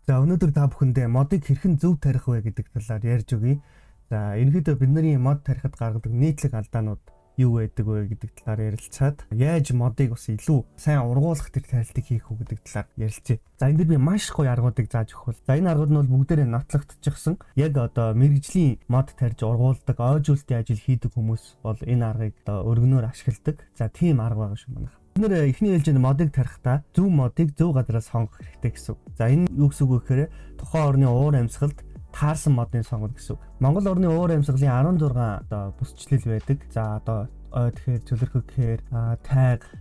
За өнөөдөр та бүхэндээ модыг хэрхэн зөв тарих вэ гэдэг талаар ярьж өгье. За ерөнхийдөө бидний мод тарихад гаргадаг нийтлэг алдаанууд юу байдаг вэ гэдэг талаар ярилцаад яаж модыг бас илүү сайн ургуулах тэр тарилтыг хийх үү гэдэг талаар ярилцъя. За энэ дээр би маш гоё аргуудыг зааж өгөх бол. За энэ аргууд нь бол бүгдээрээ нотлогдчихсан. Яг одоо мэрэгжлийн мод тарьж ургуулдаг, ойжуулалтын ажил хийдэг хүмүүс бол энэ аргыг одоо өргөнөөр ашигладаг. За тийм арга байгаа шүү манайх. Бид нэр эхний ээлжинд модыг тарихдаа зөв модыг зөв газараас сонгох хэрэгтэй гэсэн үг. За энэ юу гэсэн үг вэ гэхээр тухайн орны уур амьсгалд таарсан модыг сонгох гэсэн үг. Монгол орны уур амьсгалын 16 одоо бүсчлэл байдаг. За одоо ой тэгэхээр цөлөрхөг гэхээр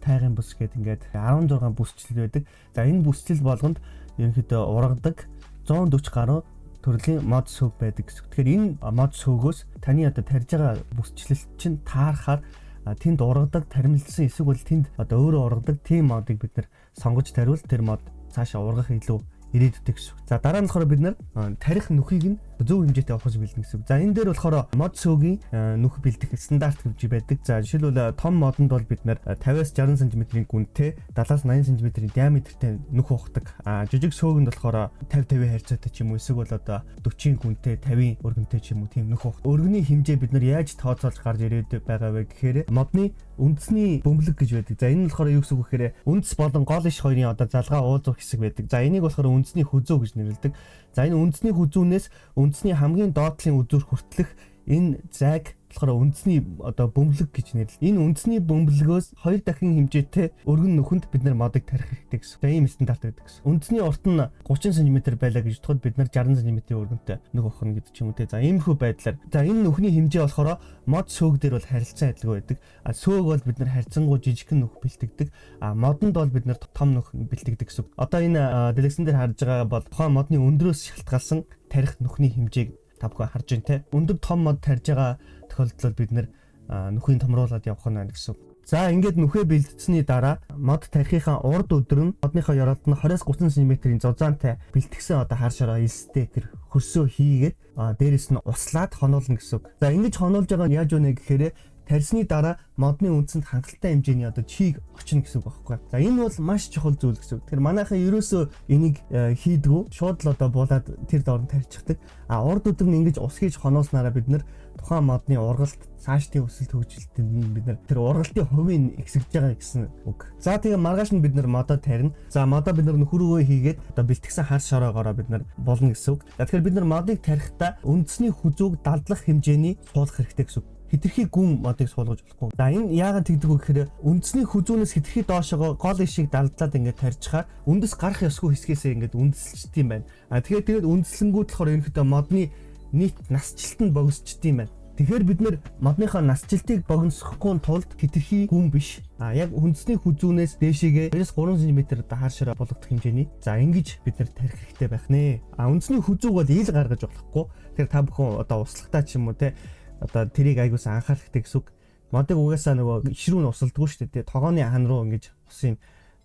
тайгын бүс гэдэг ингээд 16 бүсчлэл байдаг. За энэ бүсчлэл болгонд ерөнхийдөө ургадаг 140 гаруй төрлийн мод сөг байдаг гэсэн. Тэгэхээр энэ мод сөгөөс таны одоо тарьж байгаа бүсчлэл чинь таарахаар тэнд ургадаг таримлсан эсвэл тэнд одоо өөрөө ургадаг тийм модыг бид нэр сонгож тариул тэр мод цаашаа ургах илүү ирээдүйтэй гэсэн. За дараа нь болохоор бид нэр тарих нүхийг нь зөв хэмжээтэй авахж бэлдэн гэсэн. За энэ дээр болохоор мод сөөгийн нүх бэлдэх стандарт гэж байдаг. За жишээлбэл том модонд бол бид нэр 50-аас 60 см-ийн гүнтэй 70-аас 80 см-ийн диаметртэй нүх ухдаг. Жижиг сөөгөнд болохоор 50-50 харьцаатай ч юм уу эсвэл одоо 40-ийн гүнтэй 50-ийн өргөнтэй ч юм уу тийм нүх ухдаг. Өргөний хэмжээ бид нар яаж тооцоолж гарч ирээд байгаа вэ гэхээр модны үндэсний бөмбөлөг гэж байдаг. За энэ нь болохоор юу гэсэн үг гэхээр үндэс болон гол иш хоёрын одоо залгаа уулзах хэсэг байдаг. За энийг болохоор үндэсний хүзөө гэж нэрлэдэг. За энэ үндэсний хүзүүнээс үндэсний хамгийн доотлын үзүүр хүртэлх энэ зайг болохоор үндэсний одоо бөмбөлөг гэж нэрлэдэг. Энэ үндэсний бөмбөлгөөс 2 дахин хэмжээтэй өргөн нүхэнд бид нар модыг тарих хэрэгтэй гэсэн. За ийм стандарт байдаг гэсэн. Үндэсний урт нь 30 см байлаа гэж бодоход бид нар 60 см-ийн өргөнтэй нүх ухна гэдэг ч юм уу те. За иймэрхүү байдлаар. За энэ нүхний хэмжээ болохоор мод сөөг дээр бол харилцан адилгүй байдаг. Сөөг бол бид нар харьцангуй жижигхэн нүх бэлтгэдэг. Модонд бол бид нар том нүх бэлтгэдэг гэсэн. Одоо энэ дэлгэцэн дээр харж байгаа бол тухайн модны өндрөөс шалтгаалсан тарих нүхний хэмжээг та бүхэн харж байна те. Өндөр том мод тарьж байгаа тохиолдолд бид нэр нүхийн томруулаад явах нь байна гэсэн. За ингээд нүхээ бэлдсэний дараа мод тарихынхаа урд өдөр нь модныхоо ёроолд нь 20-30 см-ийн зузаантай бэлтгэсэн одоо хар шороо элстэй тэр хөрсөө хийгээд дээрэс нь услаад хонуулна гэсэн. За ингэж хонуулж байгаа нь яаж вэ гэхээр тарьсны дараа модны үндсэнд хангалттай хэмжээний одоо чийг очно гэсэн үг байхгүй. За энэ бол маш чухал зүйл гэсэн. Тэгэхээр манайхан ерөөсөө энийг хийдгүү шууд л одоо буулаад тэр доорн тарьчихдаг. Урд өдөр нь ингэж ус хийж хонооснараа бид нэр тухайн модны ургалт цаашдын өсөлт хөгжилтөнд бид нар тэр ургалтын хувийг эксэгж байгаа гэсэн үг. За тэгээ маргааш нь бид нар модоо тарина. За модоо бид нар нөхрөөгөө хийгээд одоо бэлтгэсэн хар шороогоороо бид нар болно гэсэн үг. За тэгэхээр бид нар модыг тарихдаа үндэсний хүзүүг далдлах хэмжээний суулгах хэрэгтэй гэсэн үг. Хитрхи гүн модыг суулгаж болохгүй. За энэ яагаад тэгдэг вэ гэхээр үндэсний хүзүүнээс хитрхи доошогоо гол ишийг далдлаад ингээд тарьчихаар үндэс гарах ёсгүй хэсгээсээ ингээд үндэслэлт юм байна. Тэгээд үндэслэнгүүд болохоор ерөнхийдөө модны нийт насжилтанд богсчт юм байна. Тэгэхээр бид нэр модныхаа насжилтыг богиносохгүй тулд хитрхи гүн биш. Яг үндэсний хүзүүнээс дээшээгээ 2-3 см хар шороо болгох хэмжээний. За ингэж бид нар тарих хэрэгтэй байх нэ. Үндэсний хүзүүг бол ил гаргаж болохгүй. Тэгэхээр та бүхэн одоо услагтаа ч юм уу те одоо тэрийг аягуулсан анхаарах хэрэгтэй гэсэн үг. Модыг угаасаа нөгөө иш рүү нь усалдаггүй шүү дээ. Тогооны хан руу ингэж усын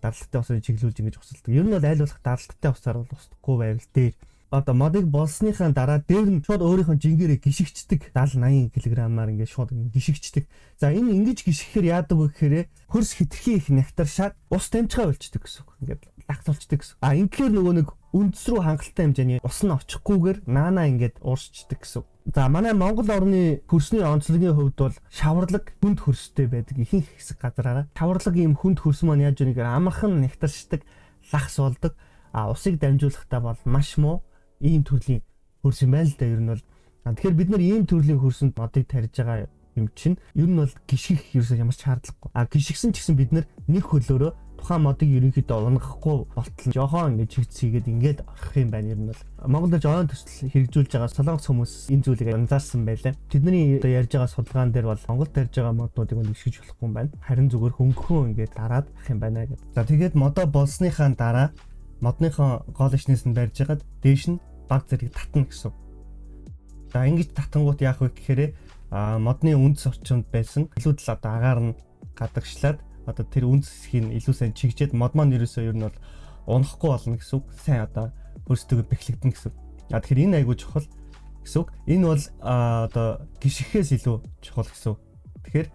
даралттай усыг чиглүүлж ингэж усалдаг. Ер нь бол аль болох даралттай усаар бол усдаггүй байвал дээр. Одоо модыг болсныхаа дараа дээр нь шууд өөрийнхөө жингэрээ гიშгчдэг 70-80 кг-аар ингэж шууд гიშгчдэг. За энэ ингэж гიშгэхээр яадаг вэ гэхээр хөрс хитрхи их нектаршаад ус тамчгаа болчдөг гэсэн үг. Ингээд лагцолчдөг гэсэн. Ингэхээр нөгөө нэг үндэс рүү хангалттай хэмжээний ус нь очихгүйгээр наанаа ингээд уурчдаг гэсэн. За манай Монгол орны хөрсний онцлогийн хувьд бол шаварлаг хүнд хөрстэй байдаг ихэнх хэсэг газараараа. Шаварлаг ийм хүнд хөрс маань яаж вэ гэхээр амархан нектаршдаг, лахс болдог. Усыг дамжуулахдаа бол маш муу ийм төрлийн хөрс юм байна л да ер нь бол. Тэгэхээр бид нар ийм төрлийн хөрсөнд модыг тарьж байгаа юм чинь ер нь бол гიშгэх ерөөсөө ямар ч шаардлагагүй. Гიშгсэн ч гэсэн бид нар нэг хөлөөрөө тухайн модыг ерөнхийдөө унгахгүй болтол жоохон ингэж хөвцөйгээд ингээд орох юм байна ер нь бол. Монголд жоон төсөл хэрэгжүүлж байгаа солонгос хүмүүс энэ зүйлийг анзаарсан байлаа. Тэдний одоо ярьж байгаа судалгаан дээр бол Монголд тарьж байгаа моднуудыг бол гიშгэж болохгүй юм байна. Харин зүгээр хөнгөхөн ингээд дараад ах юм байна гэдэг. За тэгээд модоо болсныхаа дараа модныхоо гол ишнээс нь барьж хагаад дээш нь баг зэрэг татна гэсэн. За ингэж татангууд яах вэ гэхээр модны үндэс орчинд байсан илүүдл одоо агаар нь гадагшлаад одоо тэр үндэс хэсгийг илүү сайн чигжээд мод маань ерөөсөө ер нь бол унахгүй болно гэсэн үг. Сайн одоо өөрсдөө бэхлэгдэн гэсэн. Тэгэхээр энэ айгуу чухал гэсэн үг. Энэ бол одоо гიშгэхээс илүү чухал гэсэн үг. Тэгэхээр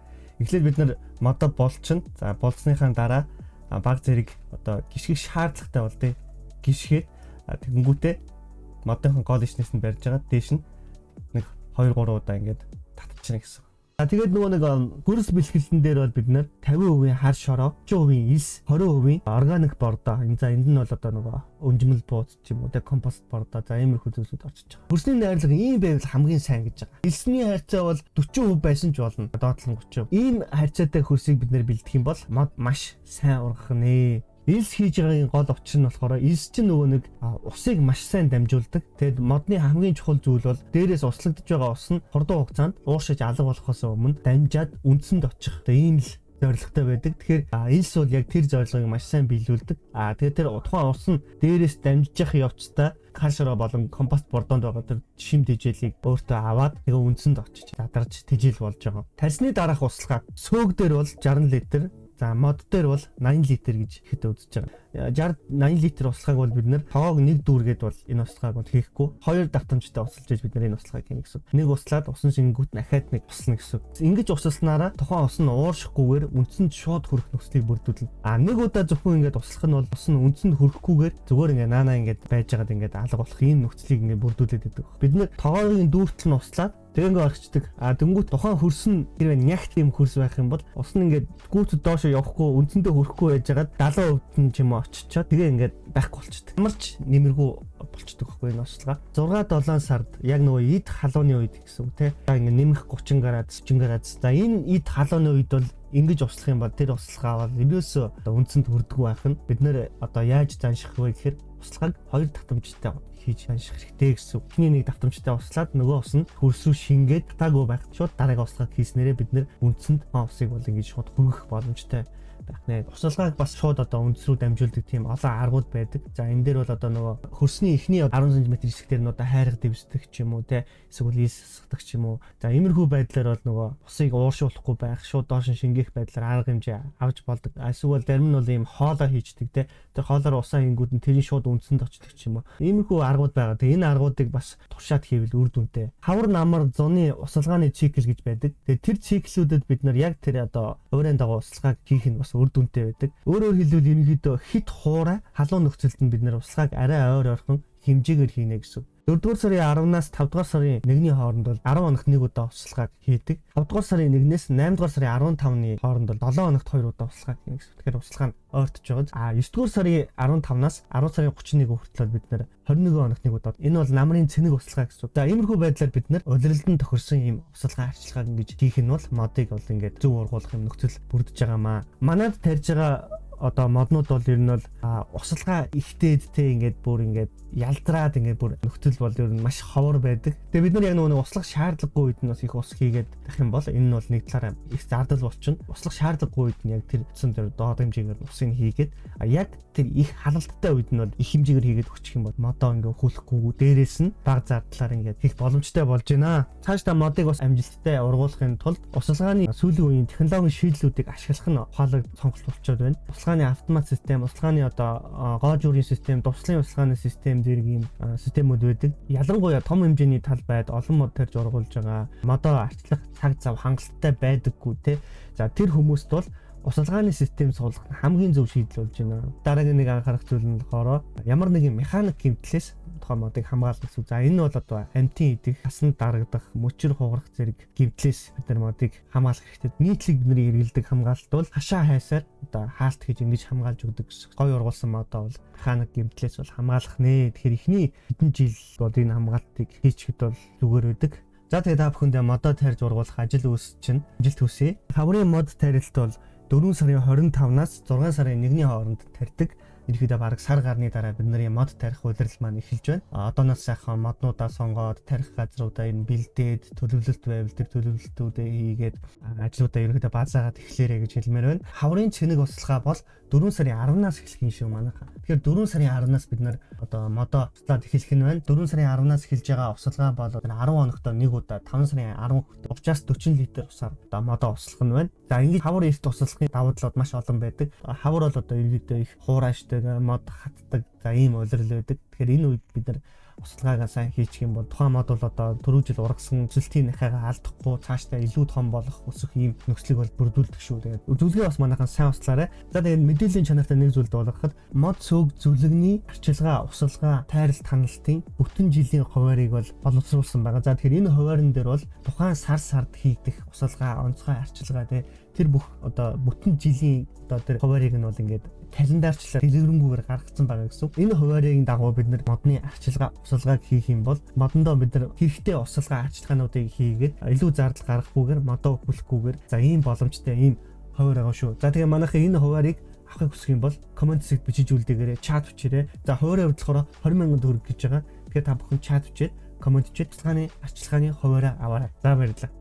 эхлээд бид нар модоо болчихно. За болсныхаа дараа баг зэрэг одоо гიშгэх шаардлагатай бол тий гიშгээд Тэгэнгүүтээ модынхон гол ичнээс нь барьж байгаа дээш нь нэг 2 3 удаа ингээд татчихна гэсэн. Тэгээд нөгөө нэг гөрс бэлгэлтэн дээр бол бид нэр 50% хар шороо, 30% ис, 20% органик бордоо. За энд нь бол одоо нөгөө өнжмөл бууз ч юм уу тэг компост бордоо. За иймэрхүү зүйлсүүд орчиж байгаа. Хөрсний найрлага ийм байвал хамгийн сайн гэж байгаа. Элсний харьцаа бол 40% байсан ч болно. Доотлон 30%. Ийм харьцаатай хөрсийг бид нэр бэлдэх юм бол мод маш сайн ургах нэ. Илс хийж байгаагийн гол учир нь болохоор илс чинь нөгөө нэг усыг маш сайн дамжуулдаг. Тэгэд модны хамгийн чухал зүйл бол дээрээс услагдж байгаа ус нь хурдан хугацаанд ууршиж алга болохоос өмнө дамжаад үндсэнд очих. Тэгээ ийм л зорилготой байдаг. Тэгэхээр илс бол яг тэр зорилгыг маш сайн биелүүлдэг. Тэгээ тэр тухайн ус нь дээрээс дамжих явцдаа хар шороо болон компост бордонд байгаа тэр шим тэжээлийг өөртөө аваад тэгээ үндсэнд очиж задарж тэжээл болж байгаа. Тарсны дараах услага сөөг дээр бол 60 литр. За мод дээр бол 80 литр гэж ихэд үзэж байгаа. 60-80 литр услахыг бол бид нэр тоог нэг дүүргээд бол энэ услахыг бол хийхгүй. 2 давтамжтай усалж байж бид энэ услахыг хийнэ гэсэн. Нэг услаад усан шингүүт дахиад нэг услана гэсэн. Ингэж усалснараа тухайн ус нь ууршихгүйгээр үндсэнд шууд хүрэх нөхцөлийг бүрдүүлнэ. Нэг удаа зөвхөн ингэж услах нь бол ус нь үндсэнд хүрэхгүйгээр зүгээр ингэ наанаа ингэ байж байгаад ингэ алга болох ийм нөхцөлийг ингэ бүрдүүлээд байдаг. Бид нэр тоогын дүүртэл нь услаад тэг ингээ орчдөг. Дөнгөт тухайн хөрс нь хэрвээ нягт юм хөрс байх юм бол ус нь ингээ гүйцэд доош явахгүй үндсэндээ хүрэхгүй байжгаад 70% нь ч юм уу очичоод тэгээ ингээ байхгүй болчдөг. Ямарч нэмэргүй болчдөг байхгүй энэ услага. 6-7 сард яг нөгөө ид халууны үед гэсэн үг те. Ингээ нэмэх 30 градус 40 градус. За энэ ид халууны үед бол ингэж услах юм бол тэр услага бол ерөөсөө үндсэнд хүрдэггүй байх нь бид нэр одоо яаж занших вэ гэхээр услагыг 2 татамжтай хийж занших хэрэгтэй гэсэн. Эхний нэг давтамжтай услаад нөгөө ус нь хөрс рүү шингээд татаагүй байх. Шууд дараагийн услагыг хийснээрээ бид нэр үндсэнд усыг бол ингэж шууд хүргэх боломжтой байх нэ. Усалгааг бас шууд одоо үндс рүү дамжуулдаг тийм олон аргууд байдаг. За энэ дээр бол одоо нөгөө хөрсний эхний 10 см хэсгээр нь одоо хайрга дэвсдэг ч юм уу те эсвэл ийс сасдаг ч юм уу. За иймэрхүү байдлаар бол нөгөө усыг ууршуулахгүй байх, шууд доош нь шингээх байдлаар арга хэмжээ авч болдог. Эсвэл зарим нь бол ийм хоолоо хийждэг те. Тэр хоолоор усаа хийнгүүд нь тэрийг шууд үндсэнд очдог ч юм уу. Иймэрхүү аргууд байгаа. Тэгээ энэ аргуудыг бас туршаад хийвэл үр дүнтэй. Хавар намар зуны усалгааны цикл гэж байдаг. Тэгээ тэр циклүүдэд бид нар яг тэр одоо өөрийн дагуу усалгааг хийх нь бас үр дүнтэй байдаг. Өөрөөр хэлбэл ерөнхийдөө хит хуурай халуун нөхцөлд нь бид нар усалгааг арай ойр ойрхон хэмжээгээр хийнэ гэсэн. 4-р сарын 10-наас 5-р сарын 1-ний хооронд бол 10 хоногт 1 удаа усалгааг хийдэг. 5-р сарын 1-ээс 8-р сарын 15-ны хооронд бол 7 хоногт 2 удаа усалгааг хийнэ гэсэн. Тэгэхээр усалгаа нь ойртож байгаа. 9-р сарын 15-наас 10 сарын 31 хүртэл бид нэр 21 хоногт 1 удаа. Энэ бол намрын цэник усалгаа гэсэн. За иймэрхүү байдлаар бид нэр улиралдан тохирсон ийм усалгаа арчилгааг ингэж хийх нь бол модыг бол ингээд зөв ургуулах юм нөхцөл бүрдэж байгаамаа. Манайд тарьж байгаа одоо моднууд бол ер нь бол усалгаа ихтэйдтэй ингээд бүр ингээд ялдраад ингээд бүр нөхцөл бол ер нь маш ховор байдаг. Тэгээ бид нар яг нөгөө услах шаардлагагүй үед нь бас их ус хийгээд тах юм бол энэ нь бол нэг талаараа их зардал болчихно. Услах шаардлагагүй үед нь яг тэр утсан дээр доод хэмжээгээр усыг хийгээд яг тэр их халалттай үед нь бол их хэмжээгээр хийгээд өччих юм бол модоо ингээд хөлөхгүй дээрээс нь бага зардлаар ингээд хийх боломжтой болж байна. Цааш та модыг бас амжилттай ургуулахын тулд усалгааны сүүлийн үеийн технологийн шийдлүүдийг ашиглах нь хоолой сонголт болчиход байна. Усалгааны автомат систем, усалгааны одоо гоо жуурын систем, дуслын усалгааны систем зэрэг ийм системүүд байдаг. Ялангуяа том хэмжээний талбайд олон мод тарьж ургуулж байгаа модоо арчлах цаг зав хангалттай байдаггүй те. За тэр хүмүүст бол усалгааны систем суулгах нь хамгийн зөв шийдэл болж байна. Дараагийн нэг анхаарах зүйл нь болохоор ямар нэгэн механик гэмтлээс тухайн модыг хамгаалах гэсэн. За энэ бол одоо амтын идэх, хасанд дарагдах, мөчр хугарах зэрэг гэмтлээс бид нар модыг хамгаалах хэрэгтэй. Нийтлэг бидний эргэлдэг хамгаалалт бол хашаа хайсаар одоо хаалт хийж ингэж хамгаалж өгдөг гэсэн. Гой ургуулсан модоо бол механик гэмтлээс бол хамгаалах нэ. Тэгэхээр эхний хэдэн жил бол энэ хамгаалтыг хийчихэд бол зүгээр байдаг. За тэгээ та бүхэндээ модоо тарьж ургуулах ажил үүс чинь амжилт хүсье. Хаврын мод тарилт бол 4 сарын 25-наас 6 сарын 1-ний хооронд тарьдаг. Ерөнхийдөө бараг сар гарны дараа бид нарын мод тарих улирал маань эхэлж байна. Одооноос сайхан моднуудаа сонгоод тарих газруудаа энэ бэлдээд төлөвлөлт байвал тэр төлөвлөлтүүдээ хийгээд ажлуудаа ерөнхийдөө базаагаад эхлээрэй гэж хэлмээр байна. Хаврын цэник услага бол 4 сарын 10-наас эхлэх юм шиг манайхаа. Тэгэхээр 4 сарын 10-наас бид нар одоо модоо туслаад эхлэх нь байна. 4 сарын 10-наас эхэлж байгаа услага бол 10 хоногт нэг удаа 5 сарын 10-нд 30-аас 40 литр усаар одоо модоо услах нь байна. За ингэж хавар эрт услахын давуу талууд маш олон байдаг. Хавар бол одоо ерөнхийдөө их хуурайшдаг, мод хатдаг, За ийм улирал байдаг. Тэгэхээр энэ үед бид нар услаагаа сайн хийчих юм бол тухайн мод бол одоо түрүү жил ургасан өсөлтийн нахайгаа алдахгүй цаашдаа илүү том болох өсөх ийм нөхцөлийг бол бүрдүүлдэг шүү. Тэгээд зөвлөгөө бас манайхан сайн уучлаарай. За тэгээд мэдээллийн чанартай нэг зүйлд болгоход мод сөг зөвлөгний арчилгаа, усалгаа, тайралт хяналтын бүтэн жилийн хуваарийг бол боловсруулсан байгаа. За тэгэхээр энэ хуваарин дээр бол тухайн сард хийгдэх усалгаа, онцгой арчилгаа тэр бүх одоо бүтэн жилийн одоо тэр хуваарийг нь бол ингээд календарчлаар дэлгэрэнгүйгээр гаргацсан байгаа гэсэн. Энэ хуваарийн дагуу бид нар модны арчилгаа, усалгааг хийх юм бол модондоо бид нар хэрэгтэй усалгаа, арчилгаануудыг хийгээд илүү зардал гаргахгүйгээр модоо хүлэхгүйгээр за ийм боломжтой ийм хуваар байгаа шүү. За тэгээ манайхаа энэ хуваарийг авахыг хүсэх юм бол комент хэсэгт бичиж үлдээгээрэй, чат бичээрэй. За хуваарийн хувьдлохоор 20,000 төгрөг гэж байгаа. Тэгэхээр та бүхэн чат бичээд комент бичээд арчилгааны хуваараа аваарай. За баярлалаа.